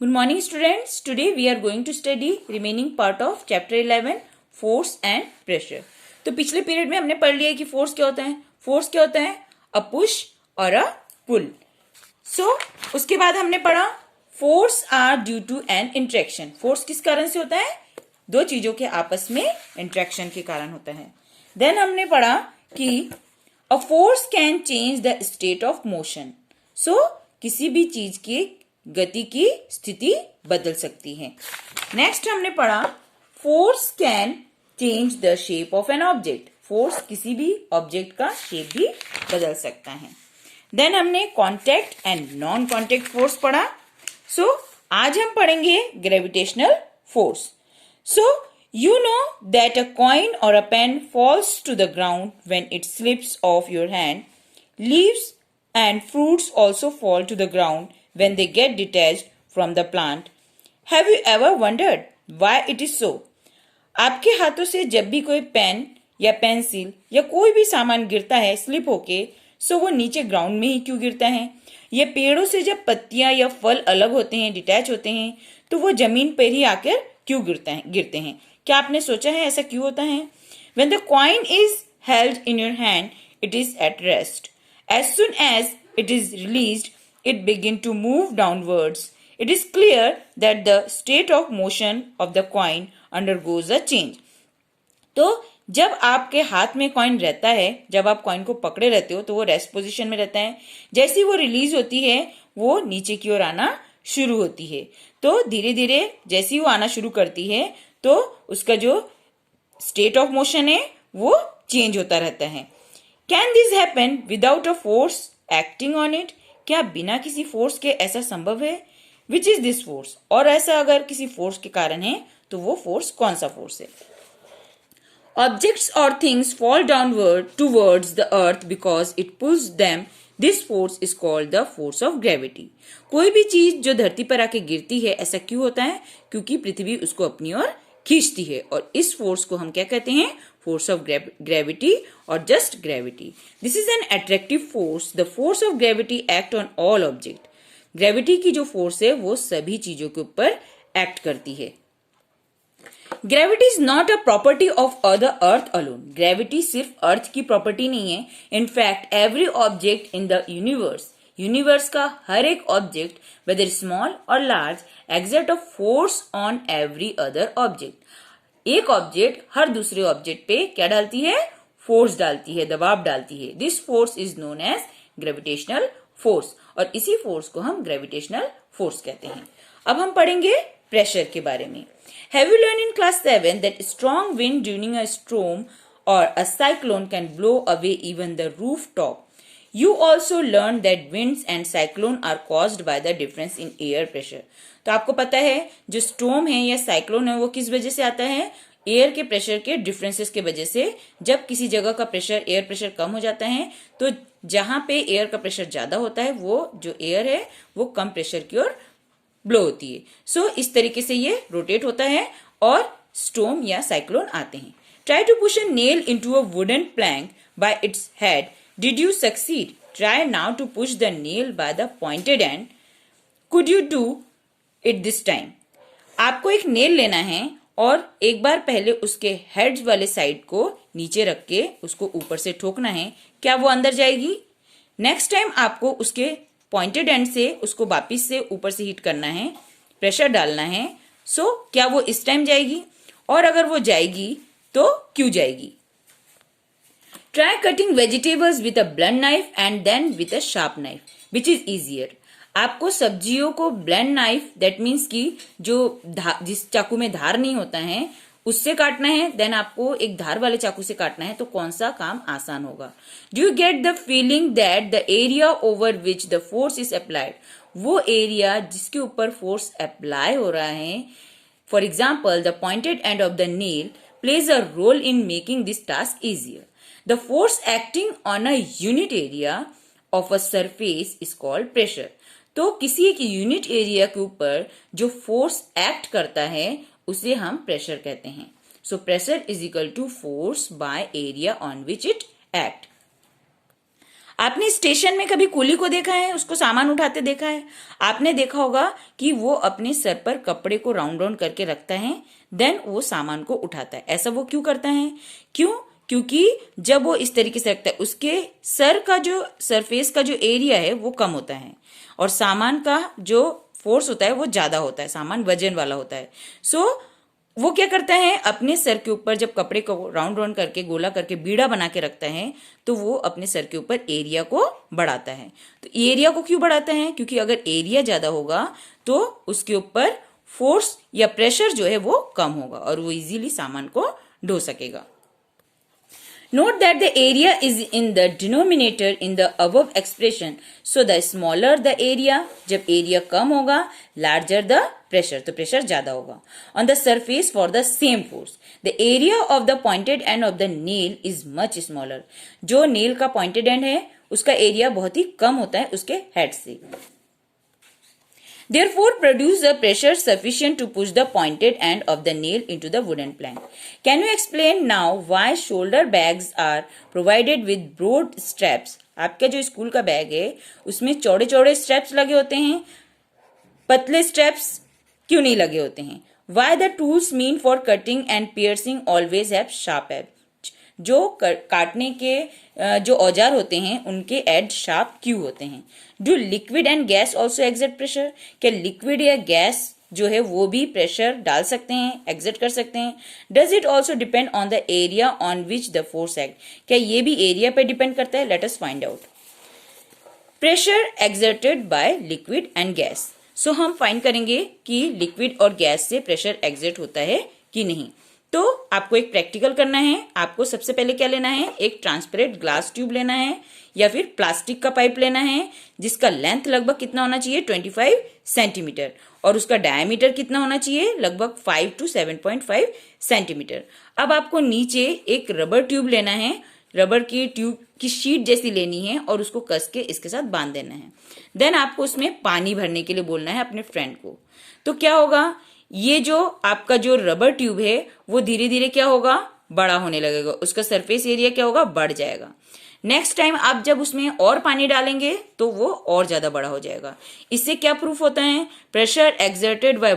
Good morning students. Today we are going to study remaining part of chapter 11 force and pressure. तो पिछले period में हमने पढ़ लिया कि फोर्स क्या होता है. फोर्स क्या होता है? अ पुश और अ पुल. उसके बाद हमने पढ़ा force are due to an interaction. Force किस कारण से होता है? दो चीजों के आपस में इंट्रैक्शन के कारण होता है. देन हमने पढ़ा कि a force can change the state of motion. किसी भी चीज की गति की स्थिति बदल सकती है. नेक्स्ट हमने पढ़ा force can change the shape of an object. Force किसी भी ऑब्जेक्ट का शेप भी बदल सकता है. देन हमने contact and non contact force पढ़ा. आज हम पढ़ेंगे gravitational force. You know that a coin or a pen falls to the ground when it slips off your hand. Leaves and fruits also fall to the ground when they get detached from the plant. Have you ever wondered why it is so? आपके हाथों से जब भी कोई pen या pencil या कोई भी सामान गिरता है स्लिप होके, वो नीचे ग्राउंड में ही क्यों गिरता है? ये पेड़ों से जब पत्तियां या फल अलग होते हैं, डिटैच होते हैं, तो वो जमीन पर ही आकर क्यों गिरते हैं? क्या आपने सोचा है ऐसा क्यों होता है? When the coin is held in your hand, it is at rest. As soon as it is released, it begins to move downwards. It is clear that the state of motion of the coin undergoes a change. तो जब आपके हाथ में coin रहता है, जब आप coin को पकड़े रहते हो, तो वो रेस्ट पोजीशन में रहता है. जैसे वो रिलीज होती है, वो नीचे की ओर आना शुरू होती है. तो धीरे धीरे जैसे वो आना शुरू करती है, तो उसका जो स्टेट ऑफ मोशन है वो चेंज होता रहता है. Can this happen without a force acting on it? क्या बिना किसी फोर्स के ऐसा संभव है? Which is this force? और ऐसा अगर किसी फोर्स के कारण है तो वो फोर्स कौन सा फोर्स है? ऑब्जेक्ट्स और things fall downward towards the earth because it pools them. This force is called the force of gravity. कोई भी चीज जो धरती पर आके गिरती है, ऐसा क्यों होता है? क्योंकि पृथ्वी उसको अपनी ओर खींचती है, और इस फोर्स को हम क्या कहते हैं? फोर्स ऑफ ग्रेविटी और just gravity. This is an attractive force. The force of gravity act on all object. Gravity की जो फोर्स है वो सभी चीजों के ऊपर एक्ट करती है. Gravity is not a property of the earth alone. Gravity सिर्फ अर्थ की प्रॉपर्टी नहीं है. In fact every object in the universe का हर एक ऑब्जेक्ट, वेदर स्मॉल और large, exert a force on every other object. एक ऑब्जेक्ट हर दूसरे ऑब्जेक्ट पे क्या डालती है? फोर्स डालती है, दबाव डालती है. This force is known as gravitational force, और इसी फोर्स को हम ग्रेविटेशनल फोर्स कहते हैं. अब हम पढ़ेंगे प्रेशर के बारे में. Have you learned in class 7 that strong wind during a storm or a cyclone can blow away even the rooftop? You also learned that winds and cyclone are caused by the difference in air pressure. तो आपको पता है जो storm है या cyclone है वो किस वजह से आता है? एयर के प्रेशर के डिफरेंसेस के वजह से. जब किसी जगह का प्रेशर, एयर प्रेशर कम हो जाता है, तो जहां पे एयर का प्रेशर ज्यादा होता है, वो जो एयर है वो कम प्रेशर की ओर ब्लो होती है. इस तरीके से ये रोटेट होता है और स्टॉर्म या साइक्लोन आते हैं. Try to push a nail into a wooden plank by its head. Did you succeed? Try now to push the nail by the pointed end. Could you do it this time? आपको एक nail लेना है और एक बार पहले उसके head वाले side को नीचे रख के उसको ऊपर से ठोकना है. क्या वो अंदर जाएगी? नेक्स्ट टाइम आपको उसके पॉइंटेड एंड से उसको वापिस से ऊपर से हिट करना है, प्रेशर डालना है. क्या वो इस टाइम जाएगी? और अगर वो जाएगी तो क्यों जाएगी? Try cutting vegetables with a blunt knife and then with a sharp knife. Which is easier? आपको सब्जियों को ब्लंट नाइफ, दैट मीन्स की जो जिस चाकू में धार नहीं होता है उससे काटना है, देन आपको एक धार वाले चाकू से काटना है. तो कौन सा काम आसान होगा? Do you get the feeling that the area over which the force is applied? वो एरिया जिसके ऊपर फोर्स अप्लाई हो रहा है, for example the pointed end of the nail plays a role in making this task easier. The force acting on a unit area of a surface is called pressure. तो किसी एक unit area के ऊपर जो force act करता है उसे हम प्रेशर कहते हैं. Pressure is equal to force by area on which it act. आपने स्टेशन में कभी कूली को देखा है, उसको सामान उठाते देखा है? आपने देखा होगा कि वो अपने सर पर कपड़े को राउंड राउंड करके रखता है, देन वो सामान को उठाता है। ऐसा वो क्यों करता है? क्यों? क्योंकि जब वो इस तरीके से रखता है, उसके सर का जो सरफेस का जो एरिया है वो कम होता है और सामान का जो फोर्स होता है वो ज्यादा होता है, सामान वजन वाला होता है। सो वो क्या करता है, अपने सर के ऊपर जब कपड़े को राउंड राउंड करके गोला करके बीड़ा बना के रखता है तो वो अपने सर के ऊपर एरिया को बढ़ाता है। तो एरिया को क्यों बढ़ाता है? क्योंकि अगर एरिया ज्यादा होगा तो उसके ऊपर फोर्स या प्रेशर जो है वो कम होगा और वो इजीली सामान को ढो सकेगा। Note that the area is in the denominator in the above expression. So the smaller the area, जब area कम होगा, larger the pressure, तो pressure ज्यादा होगा on the surface for the same force. The area of the pointed end of the nail is much smaller. जो nail का pointed end है उसका area बहुत ही कम होता है उसके head से। Therefore, produce a pressure sufficient to push the pointed end of the nail into the wooden plank. Can you explain now why shoulder bags are provided with broad straps? आपका जो school का bag है उसमें चौड़े चौड़े straps लगे होते हैं, पतले स्ट्रैप्स क्यों नहीं लगे होते हैं? Why the tools mean for cutting and piercing always have sharp edge? जो काटने के जो औजार होते हैं उनके एड शार्प क्यों होते हैं? Do liquid and gas also exert pressure? क्या लिक्विड या गैस जो है वो भी प्रेशर डाल सकते हैं, एक्सर्ट कर सकते हैं? Does it also depend on the area on which the force act? क्या ये भी एरिया पे डिपेंड करता है? Let us find out. Pressure exerted by liquid and gas. So हम फाइंड करेंगे कि लिक्विड और गैस से प्रेशर एक्सर्ट होता है कि नहीं। तो आपको एक प्रैक्टिकल करना है। आपको सबसे पहले क्या लेना है, एक ट्रांसपेरेंट ग्लास ट्यूब लेना है या फिर प्लास्टिक का पाइप लेना है जिसका लेंथ लगभग कितना होना चाहिए, 25 सेंटीमीटर, और उसका डायमीटर कितना होना चाहिए, लगभग 5 to 7.5 सेंटीमीटर। अब आपको नीचे एक रबर ट्यूब लेना है, रबर की ट्यूब की शीट जैसी लेनी है और उसको कस के इसके साथ बांध देना है। देन आपको उसमें पानी भरने के लिए बोलना है अपने फ्रेंड को। तो क्या होगा, ये जो आपका जो रबर ट्यूब है वो धीरे धीरे क्या होगा, बड़ा होने लगेगा, उसका सरफेस एरिया क्या होगा, बढ़ जाएगा। नेक्स्ट टाइम आप जब उसमें और पानी डालेंगे तो वो और ज्यादा बड़ा हो जाएगा। इससे क्या प्रूफ होता है, pressure exerted by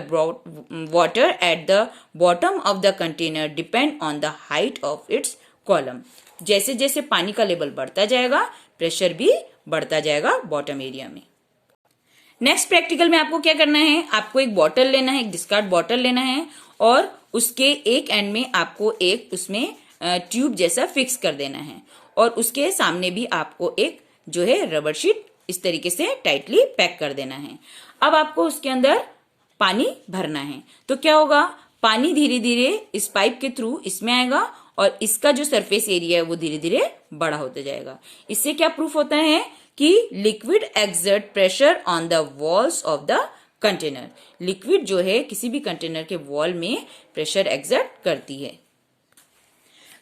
water at the bottom of the container depend on the height of its column. जैसे जैसे पानी का लेवल बढ़ता जाएगा प्रेशर भी बढ़ता जाएगा बॉटम एरिया में। नेक्स्ट प्रैक्टिकल में आपको क्या करना है, आपको एक बॉटल लेना है, एक डिस्कार्ड बॉटल लेना है और उसके एक एंड में आपको एक उसमें ट्यूब जैसा फिक्स कर देना है और उसके सामने भी आपको एक जो है रबर शीट इस तरीके से टाइटली पैक कर देना है। अब आपको उसके अंदर पानी भरना है। तो क्या होगा, पानी धीरे धीरे इस पाइप के थ्रू इसमें आएगा और इसका जो सरफेस एरिया है वो धीरे धीरे बड़ा होता जाएगा। इससे क्या प्रूफ होता है कि liquid exert pressure on the walls of the container. Liquid जो है किसी भी कंटेनर के वॉल में प्रेशर एक्सर्ट करती है।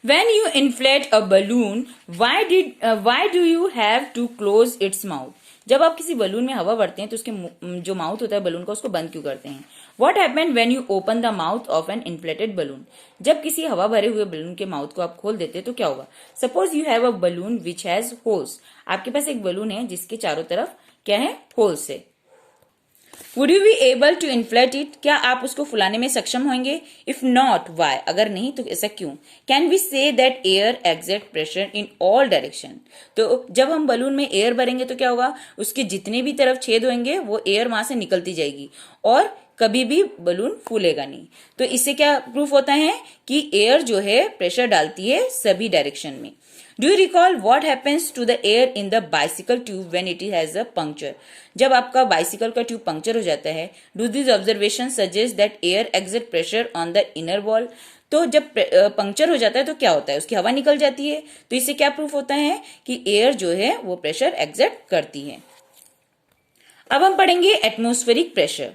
When you inflate a balloon, why do you have to close its mouth? जब आप किसी बलून में हवा भरते हैं तो उसके जो माउथ होता है बलून का उसको बंद क्यों करते हैं? What happens when you open the mouth of an inflated balloon? जब किसी हवा भरे हुए बलून के माउथ को आप खोल देते हैं तो क्या होगा? Suppose you have a balloon which has holes. आपके पास एक बलून है जिसके चारों तरफ क्या है, होल्स है। Would you be able to inflate it? क्या आप उसको फुलाने में सक्षम होंगे? If not, why? अगर नहीं तो ऐसा क्यों? Can we say that air exerts pressure in all direction? तो जब हम बलून में एयर भरेंगे तो क्या होगा, उसके जितने भी तरफ छेद होंगे वो एयर वहां से निकलती जाएगी और कभी भी बलून फूलेगा नहीं। तो इससे क्या प्रूफ होता है कि एयर जो है प्रेशर डालती है सभी डायरेक्शन में। Do you recall what happens to the air in the bicycle tube when it has a puncture? जब आपका बाइसिकल का ट्यूब पंक्चर हो जाता है, do these observations suggest that air exerts pressure on the inner wall? तो जब puncture हो जाता है तो क्या होता है, उसकी हवा निकल जाती है। तो इससे क्या प्रूफ होता है कि एयर जो है वो प्रेशर एक्सर्ट करती है। अब हम पढ़ेंगे atmospheric pressure.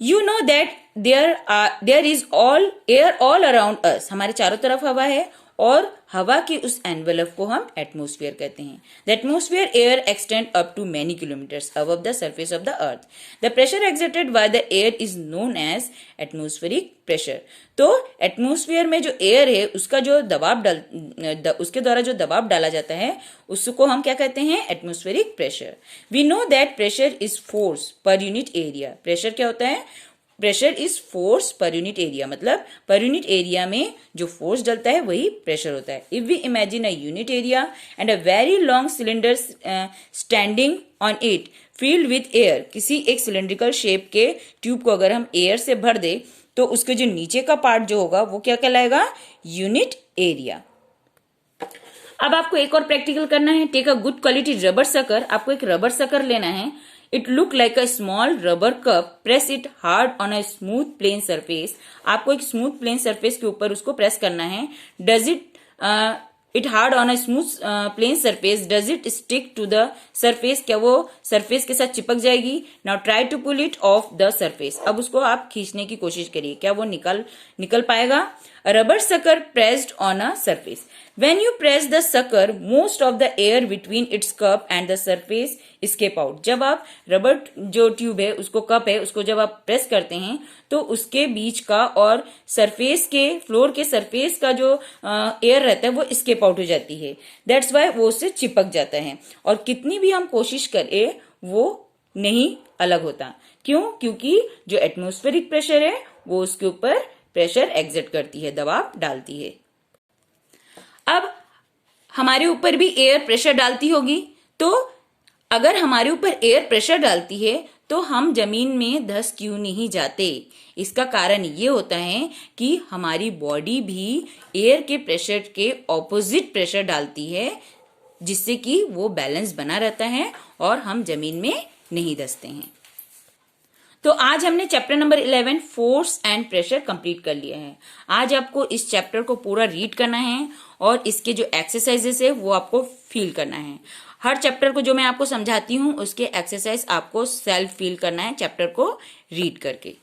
You know that there is all air all around us. हमारे चारों तरफ हवा है और हवा के उस एनवेलप को हम एटमॉस्फेयर कहते हैं। The atmosphere air extend up to many kilometres above the surface of the earth. The pressure exerted by the air is known as atmospheric pressure. तो एटमॉस्फेयर में जो एयर है उसका जो उसके द्वारा जो दबाव डाला जाता है उसको हम क्या कहते हैं? Atmospheric pressure. We know that pressure is force per unit area. Pressure क्या होता है? Pressure is force per unit area, मतलब पर यूनिट एरिया में जो फोर्स डलता है वही प्रेशर होता है। If we imagine a unit area and a very long cylinder standing on it filled with air, किसी एक सिलेंड्रिकल शेप के ट्यूब को अगर हम एयर से भर दे तो उसके जो नीचे का पार्ट जो होगा वो क्या कहलाएगा? Unit area. अब आपको एक और प्रैक्टिकल करना है। Take a good quality rubber sucker. आपको एक रबर सकर लेना है। It look like a small rubber cup, press it hard on a smooth plain surface. आपको एक स्मूथ प्लेन सरफेस के ऊपर उसको प्रेस करना है। Does it hard on a smooth plain surface, does it stick to the surface? क्या वो surface के साथ चिपक जाएगी? Now try to pull it off the surface. अब उसको आप खींचने की कोशिश करिए, क्या वो निकल पाएगा? Rubber sucker pressed on a surface. When you press the sucker, most of the air between its cup and the surface escape out. जब आप रबर जो ट्यूब है उसको कप है उसको जब आप प्रेस करते हैं तो उसके बीच का और सरफेस के फ्लोर के सरफेस का जो एयर रहता है वो escape out हो जाती है। That's why वो उससे चिपक जाता है और कितनी भी हम कोशिश करें वो नहीं अलग होता। क्यों? क्योंकि जो एटमॉस्फेरिक प्रेशर है वो उसके ऊपर प्रेशर एक्सर्ट करती है, दबाव डालती है। अब हमारे ऊपर भी एयर प्रेशर डालती होगी, तो अगर हमारे ऊपर एयर प्रेशर डालती है तो हम जमीन में धंस क्यों नहीं जाते? इसका कारण ये होता है कि हमारी बॉडी भी एयर के प्रेशर के ऑपोजिट प्रेशर डालती है, जिससे कि वो बैलेंस बना रहता है और हम जमीन में नहीं धंसते हैं। तो आज हमने chapter number 11 force and pressure complete कर लिया है। आज आपको इस चैप्टर को पूरा रीड करना है और इसके जो एक्सरसाइजेस है वो आपको फील करना है। हर चैप्टर को जो मैं आपको समझाती हूँ उसके एक्सरसाइज आपको सेल्फ फील करना है चैप्टर को रीड करके।